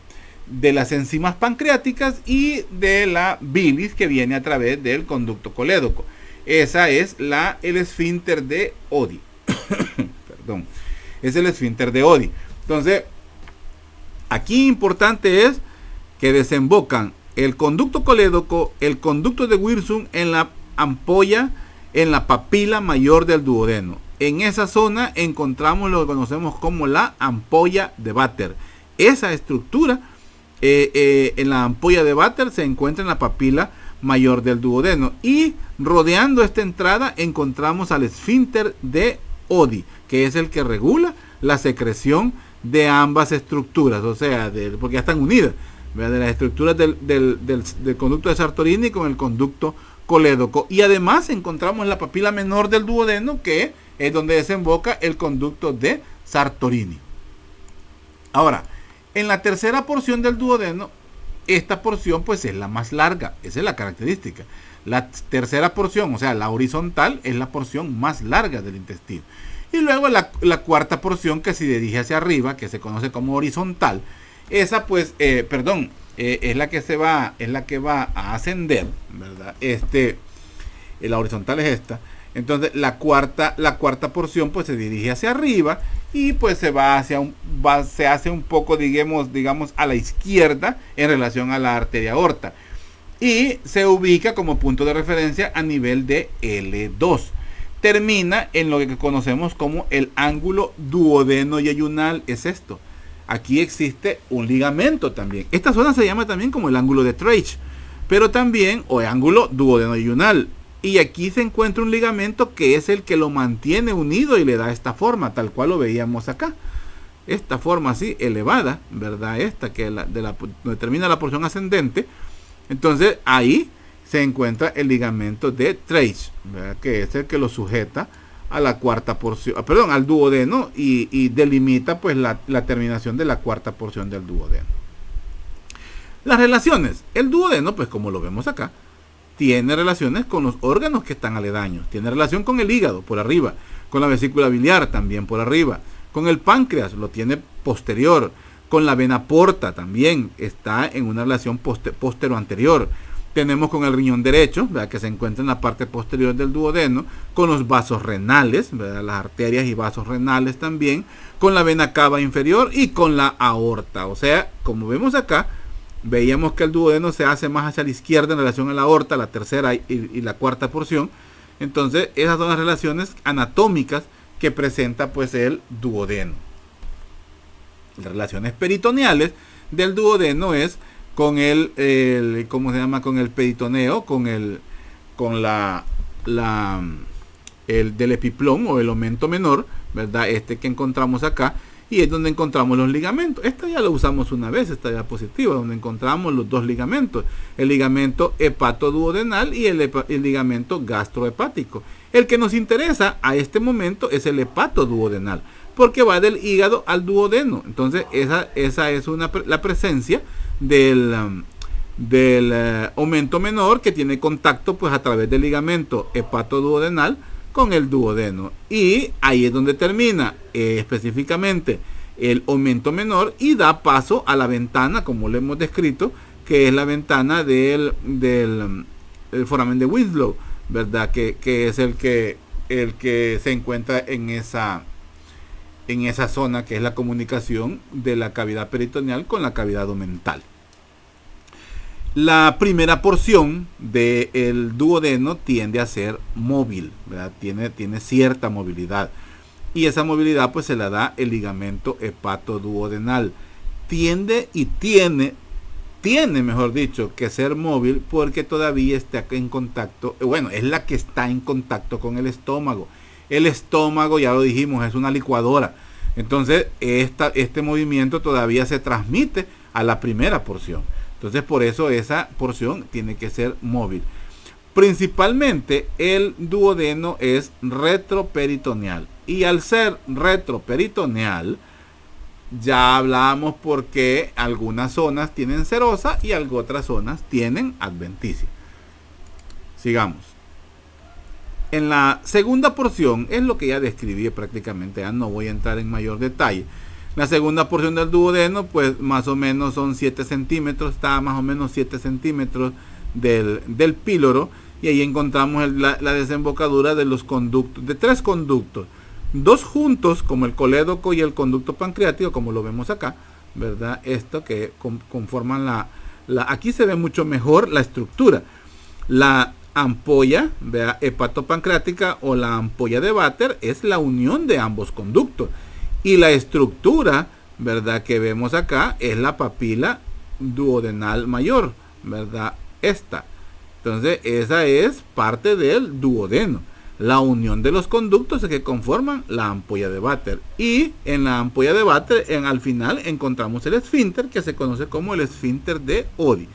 de las enzimas pancreáticas y de la bilis que viene a través del conducto colédoco. Esa es el esfínter de Oddi. Perdón. Es el esfínter de Oddi. Entonces, aquí importante es que desembocan el conducto colédoco, el conducto de Wirsung en la ampolla, en la papila mayor del duodeno. En esa zona encontramos lo que conocemos como la ampolla de Vater. Esa estructura en la ampolla de Vater se encuentra en la papila mayor del duodeno, y rodeando esta entrada encontramos al esfínter de Oddi, que es el que regula la secreción de ambas estructuras, o sea, porque ya están unidas, ¿verdad? De las estructuras del conducto de Sartorini con el conducto colédoco. Y además encontramos la papila menor del duodeno, que es donde desemboca el conducto de Sartorini. Ahora, en la tercera porción del duodeno, esta porción pues es la más larga, esa es la característica. La tercera porción, o sea, la horizontal, es la porción más larga del intestino. Y luego la cuarta porción, que se dirige hacia arriba, que se conoce como horizontal, esa pues, es la que va a ascender, ¿verdad? La horizontal es esta. Entonces la cuarta porción pues se dirige hacia arriba y pues se hace un poco, digamos a la izquierda en relación a la arteria aorta, y se ubica como punto de referencia a nivel de L2. Termina en lo que conocemos como el ángulo duodeno-yeyunal. Es esto. Aquí existe un ligamento también. Esta zona se llama también como el ángulo de Treitch, pero también, o ángulo duodeno-yeyunal. Y aquí se encuentra un ligamento que es el que lo mantiene unido y le da esta forma, tal cual lo veíamos acá. Esta forma así elevada, ¿verdad? Esta que donde termina la porción ascendente. Entonces ahí se encuentra el ligamento de Treitch, ¿verdad? Que es el que lo sujeta a la cuarta porción, al duodeno, y delimita pues la terminación de la cuarta porción del duodeno. Las relaciones. El duodeno, pues como lo vemos acá, tiene relaciones con los órganos que están aledaños. Tiene relación con el hígado por arriba, con la vesícula biliar también por arriba, con el páncreas lo tiene posterior, con la vena porta también está en una relación postero-anterior. Tenemos con el riñón derecho, ¿verdad? Que se encuentra en la parte posterior del duodeno, con los vasos renales, ¿verdad? Las arterias y vasos renales también, con la vena cava inferior y con la aorta. O sea, como vemos acá, veíamos que el duodeno se hace más hacia la izquierda en relación a la aorta, la tercera y la cuarta porción. Entonces, esas son las relaciones anatómicas que presenta pues el duodeno. Las relaciones peritoneales del duodeno es con ¿cómo se llama? Con el peritoneo, del epiplón o el aumento menor, ¿verdad? Que encontramos acá. Y es donde encontramos los ligamentos. Esta ya lo usamos una vez, esta diapositiva, donde encontramos los dos ligamentos. El ligamento hepatoduodenal y el ligamento gastrohepático. El que nos interesa a este momento es el hepatoduodenal, porque va del hígado al duodeno. Entonces esa es la presencia del aumento menor, que tiene contacto pues a través del ligamento hepatoduodenal con el duodeno, y ahí es donde termina específicamente el aumento menor y da paso a la ventana, como lo hemos descrito, que es la ventana del foramen de Winslow, ¿verdad? Que es el que se encuentra en esa zona, que es la comunicación de la cavidad peritoneal con la cavidad omental. La primera porción del duodeno tiende a ser móvil, ¿verdad? Tiene cierta movilidad, y esa movilidad pues se la da el ligamento hepatoduodenal. Tiene, mejor dicho, que ser móvil, porque todavía está en contacto, es la que está en contacto con el estómago. El estómago, ya lo dijimos, es una licuadora. Entonces este movimiento todavía se transmite a la primera porción. Entonces por eso esa porción tiene que ser móvil. Principalmente el duodeno es retroperitoneal, y al ser retroperitoneal ya hablamos porque algunas zonas tienen serosa y otras zonas tienen adventicia. Sigamos. En la segunda porción es lo que ya describí prácticamente, ya no voy a entrar en mayor detalle. La segunda porción del duodeno, pues más o menos son 7 centímetros, está más o menos 7 centímetros del píloro, y ahí encontramos la desembocadura de los conductos, de 3 conductos, 2 juntos como el colédoco y el conducto pancreático, como lo vemos acá, ¿verdad? Esto que conforman aquí se ve mucho mejor la estructura. La ampolla, vea, hepatopancreática o la ampolla de Vater es la unión de ambos conductos. Y la estructura, ¿verdad?, que vemos acá es la papila duodenal mayor, ¿verdad? Esta. Entonces, esa es parte del duodeno. La unión de los conductos que conforman la ampolla de Vater. Y en la ampolla de Vater, al final, encontramos el esfínter, que se conoce como el esfínter de Oddi.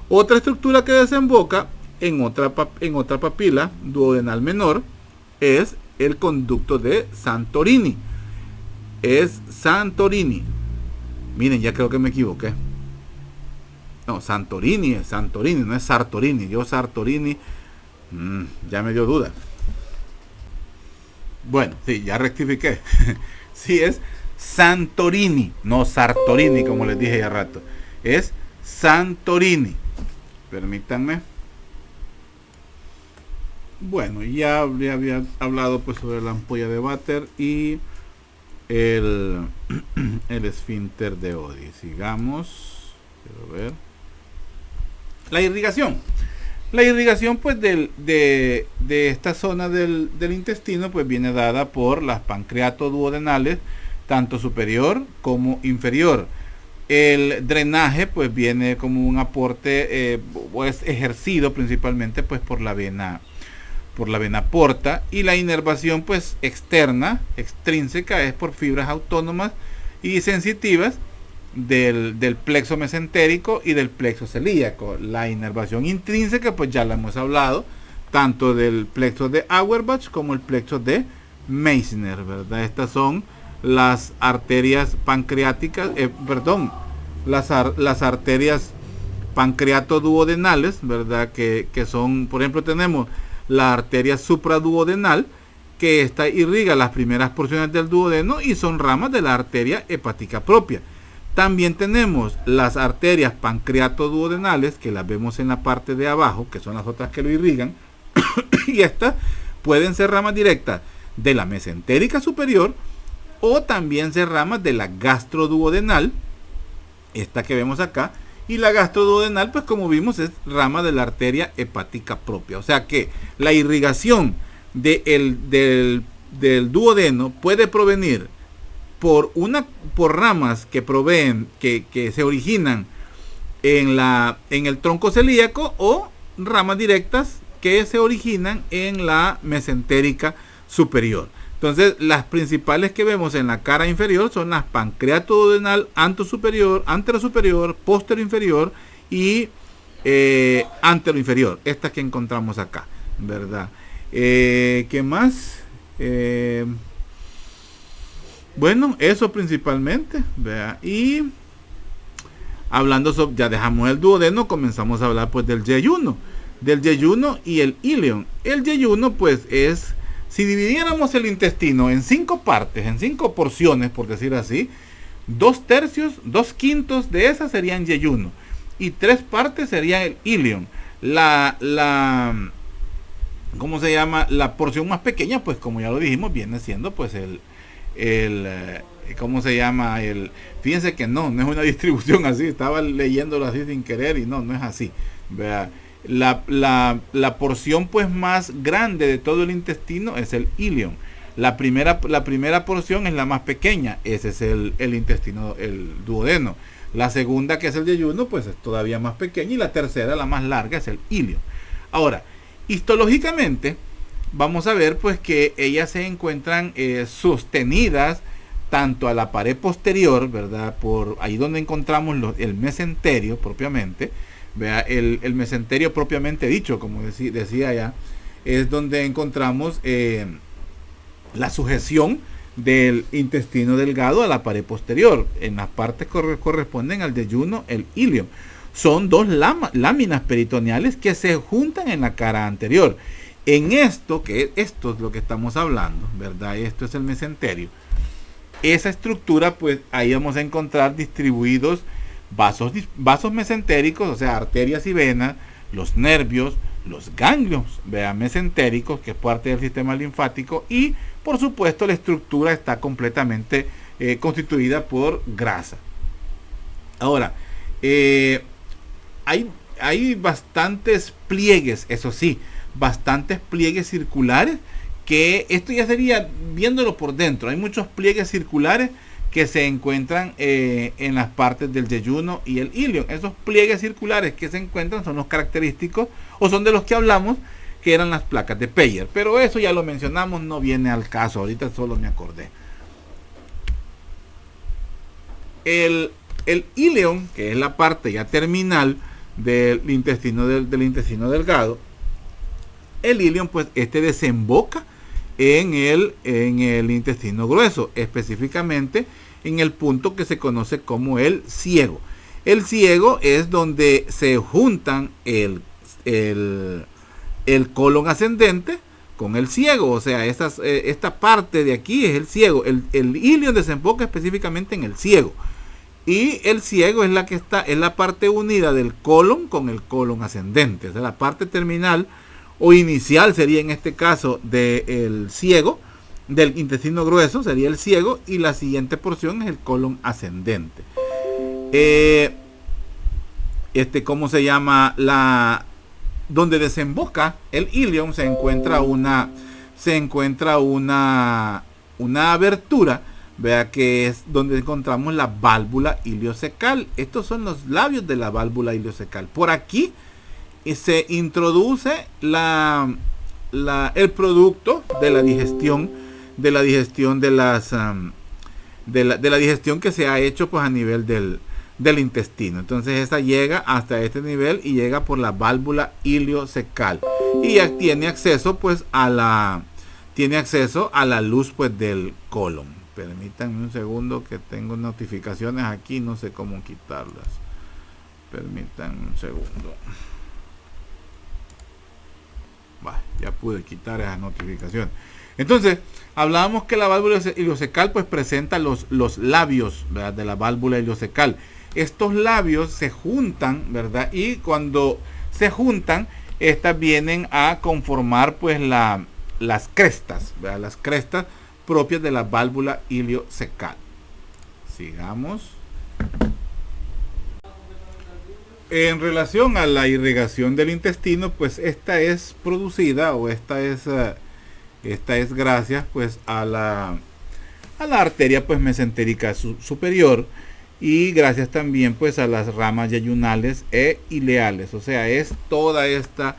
Otra estructura que desemboca en otra papila duodenal menor es el conducto de Santorini. Es Santorini. Miren, ya creo que me equivoqué. No, Santorini es Santorini, no es Sartorini. Yo Sartorini, ya me dio duda. Bueno, sí, ya rectifiqué. Sí, es Santorini, no Sartorini, como les dije ya rato. Es Santorini. Permítanme. Bueno, ya había hablado pues sobre la ampolla de Vater y el esfínter de Oddi. Sigamos. Quiero ver. La irrigación. La irrigación pues de esta zona del intestino pues viene dada por las pancreatos duodenales, tanto superior como inferior. El drenaje pues viene como un aporte pues ejercido principalmente pues por la vena porta, y la inervación pues extrínseca es por fibras autónomas y sensitivas del plexo mesentérico y del plexo celíaco. La inervación intrínseca pues ya la hemos hablado, tanto del plexo de Auerbach como el plexo de Meissner, ¿verdad? Estas son las arterias pancreáticas, las arterias pancreatoduodenales, ¿verdad? Que son, por ejemplo, tenemos la arteria supraduodenal, que esta irriga las primeras porciones del duodeno y son ramas de la arteria hepática propia. También tenemos las arterias pancreatoduodenales, que las vemos en la parte de abajo, que son las otras que lo irrigan, y estas pueden ser ramas directas de la mesentérica superior o también ser ramas de la gastroduodenal, esta que vemos acá. Y la gastroduodenal, pues como vimos, es rama de la arteria hepática propia. O sea que la irrigación del duodeno puede provenir por ramas que proveen, que se originan en el tronco celíaco, o ramas directas que se originan en la mesentérica superior. Entonces, las principales que vemos en la cara inferior son las pancreatoduodenal anterosuperior, posterior-inferior y anteroinferior. Estas que encontramos acá, ¿verdad? ¿Qué más? Bueno, eso principalmente, ¿verdad? Y hablando sobre, ya dejamos el duodeno, comenzamos a hablar pues del yeyuno y el ilion. El yeyuno pues es, si dividiéramos el intestino en 5 partes, en 5 porciones, por decir así, 2/3, 2/5 de esas serían yeyuno y 3 partes serían el ilion. ¿Cómo se llama? La porción más pequeña, pues como ya lo dijimos, viene siendo pues ¿cómo se llama? Fíjense que no es una distribución así, estaba leyéndolo así sin querer y no es así. Vea, la porción pues más grande de todo el intestino es el ilion. La primera porción es la más pequeña, ese es el intestino, el duodeno. La segunda, que es el yeyuno, pues es todavía más pequeña, y la tercera, la más larga, es el ilion. Ahora, histológicamente vamos a ver pues que ellas se encuentran sostenidas tanto a la pared posterior, ¿verdad? Por ahí donde encontramos el mesenterio propiamente. Vea, el mesenterio propiamente dicho, como decía ya, es donde encontramos la sujeción del intestino delgado a la pared posterior. En las partes que corresponden al yeyuno, el ilion. Son 2 láminas peritoneales que se juntan en la cara anterior. En esto es lo que estamos hablando, ¿verdad? Esto es el mesenterio. esa estructura, pues ahí vamos a encontrar distribuidos vasos mesentéricos, o sea, arterias y venas, los nervios, los ganglios mesentéricos, que es parte del sistema linfático, y por supuesto la estructura está completamente constituida por grasa. Ahora, hay bastantes pliegues, eso sí, bastantes pliegues circulares, que esto ya sería viéndolo por dentro. Hay muchos pliegues circulares que se encuentran en las partes del yeyuno y el ilion. Esos pliegues circulares que se encuentran son los característicos, o son de los que hablamos, que eran las placas de Peyer. Pero eso ya lo mencionamos, no viene al caso, ahorita solo me acordé. El ilion, que es la parte ya terminal del intestino intestino delgado, el ilion, pues desemboca en el intestino grueso, específicamente en el punto que se conoce como el ciego. El ciego es donde se juntan el colon ascendente con el ciego, o sea, esta parte de aquí es el ciego. El ilion desemboca específicamente en el ciego, y el ciego es la parte unida del colon con el colon ascendente, o sea, la parte terminal o inicial sería en este caso del ciego, del intestino grueso sería el ciego, y la siguiente porción es el colon ascendente. ¿Cómo se llama? Donde desemboca el ilion se encuentra una abertura, vea, que es donde encontramos la válvula iliocecal. Estos son los labios de la válvula iliocecal. Por aquí se introduce el producto de la digestión de la digestión que se ha hecho, pues, a nivel del intestino. Entonces esta llega hasta este nivel y llega por la válvula iliocecal, y ya tiene acceso, pues, a la luz, pues, del colon. Permítanme un segundo, que tengo notificaciones aquí, no sé cómo quitarlas. Permítanme un segundo. Ya pude quitar esa notificación. Entonces, hablábamos que la válvula iliocecal, pues, presenta los labios, ¿verdad?, de la válvula iliocecal. Estos labios se juntan, ¿verdad? Y cuando se juntan, estas vienen a conformar, pues, las crestas, ¿verdad?, las crestas propias de la válvula iliocecal. Sigamos. En relación a la irrigación del intestino, pues esta es producida, o esta es gracias, pues, a la arteria, pues, mesentérica superior, y gracias también, pues, a las ramas yeyunales e ileales. O sea, es toda esta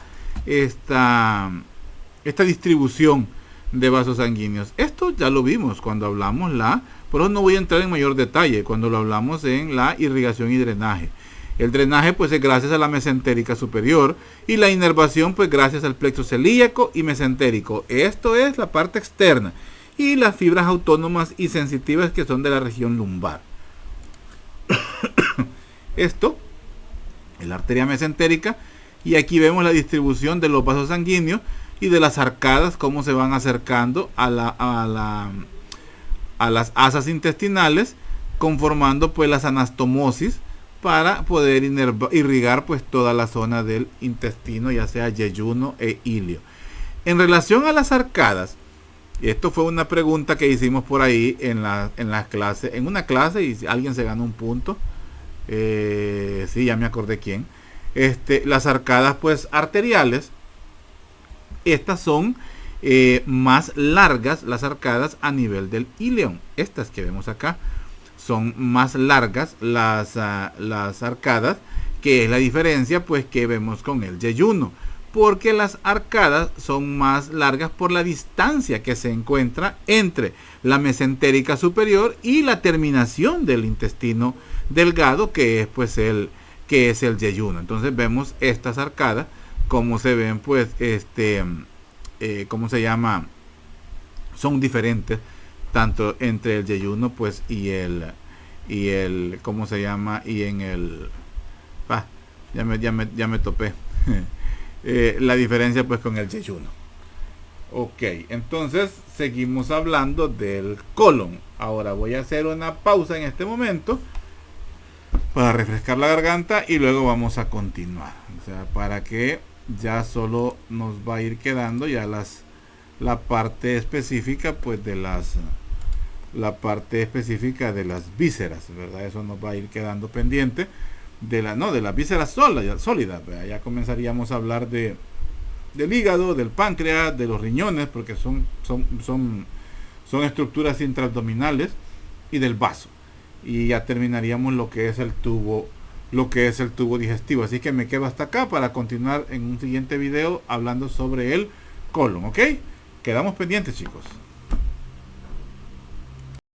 distribución de vasos sanguíneos. Esto ya lo vimos cuando hablamos por eso no voy a entrar en mayor detalle, cuando lo hablamos en la irrigación y drenaje. El drenaje, pues, es gracias a la mesentérica superior, y la inervación, pues, gracias al plexo celíaco y mesentérico. Esto es la parte externa, y las fibras autónomas y sensitivas, que son de la región lumbar. Esto es la arteria mesentérica, y aquí vemos la distribución de los vasos sanguíneos y de las arcadas, cómo se van acercando a las asas intestinales, conformando, pues, las anastomosis, para poder irrigar, pues, toda la zona del intestino, ya sea yeyuno e ilio. En relación a las arcadas, esto fue una pregunta que hicimos por ahí en una clase, y alguien se ganó un punto. Sí, ya me acordé quién. Las arcadas, pues, arteriales, estas son más largas, las arcadas a nivel del ilion. Estas que vemos acá son más largas, las arcadas, que es la diferencia, pues, que vemos con el yeyuno, porque las arcadas son más largas por la distancia que se encuentra entre la mesentérica superior y la terminación del intestino delgado, que es, pues, el yeyuno. Entonces vemos estas arcadas, como se ven, pues, ¿cómo se llama? Son diferentes, tanto entre el yeyuno, pues, y el ¿cómo se llama? Y en el ya me topé. La diferencia, pues, con el yeyuno. Ok, entonces seguimos hablando del colon. Ahora voy a hacer una pausa en este momento para refrescar la garganta y luego vamos a continuar. O sea, para que ya solo nos va a ir quedando ya la parte específica pues de la parte específica de las vísceras, ¿verdad? Eso nos va a ir quedando pendiente de las vísceras sólidas, ¿verdad? Ya comenzaríamos a hablar del hígado, del páncreas, de los riñones, porque son estructuras intraabdominales, y del vaso. Y ya terminaríamos lo que es el tubo digestivo. Así que me quedo hasta acá para continuar en un siguiente video hablando sobre el colon, ¿ok? Quedamos pendientes, chicos.